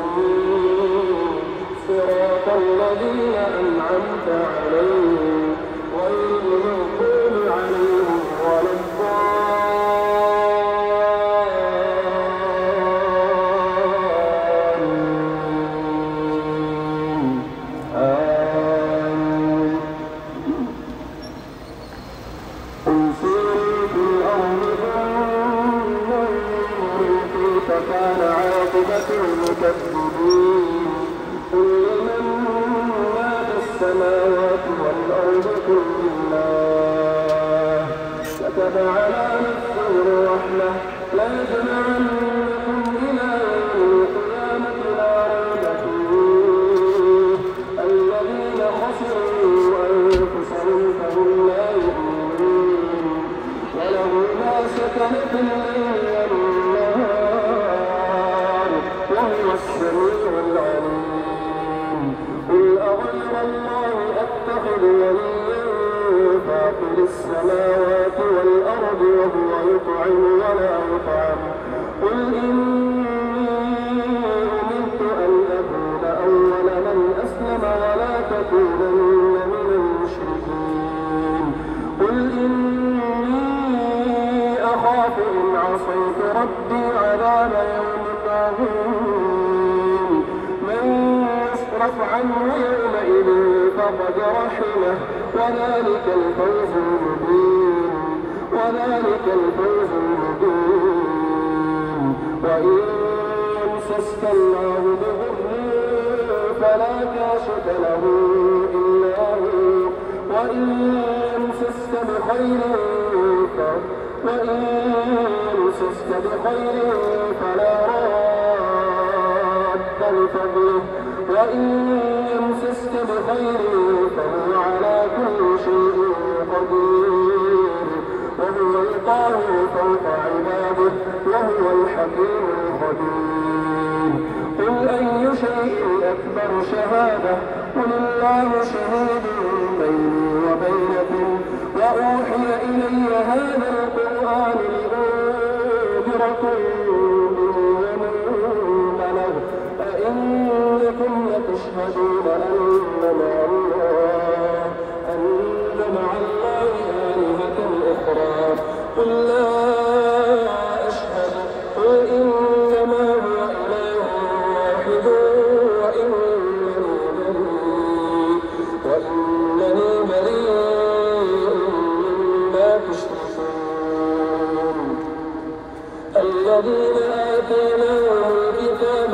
المستقيم صراط الذين أنعمت عليهم غير المغضوب عليهم ولا الضالين آمين. قل سيروا في الأرض فانظروا كيف كان عاقبة المكذبين. قل لمن ما في السماوات والأرض قل لله كتب على نفسه الرحمة ليجمعنكم إلى يوم القيامة لا ريب فيه الذين خسروا أنفسهم فهم لا يؤمنون وله ما سكن في الليل والنهار وهو السميع العليم. قل أغير الله أتخذ وليا فاطر السماوات والأرض وهو يطعم ولا يطعم. قل إني أمرت أن أكون أول من أسلم ولا تكونن من المشركين. قل إني أخاف إن عصيت ربي عذاب يوم عظيم. من يصرف عنه يومئذ فقد رحمه وذلك الفوز المبين. وإن يمسسك الله بضر فلا كاشف له إلا هو وإن يمسسك بخير فلا راد لفضله وإن يمسسك بخير فهو على كل شيء قدير وهو القاهر فوق عباده وهو الحكيم الخبير. قل أي شيء أكبر شهادة قل الله شهيد بيني وبينكم وأوحي إلي هذا القرآن لأنذركم به ومن بلغ أئنكم لتشهدون أن مع الله آلهة أخرى قل لا أشهد قل إنما هو إله واحد وإنني بريء مما تشركون. الذين آتيناهم الكتاب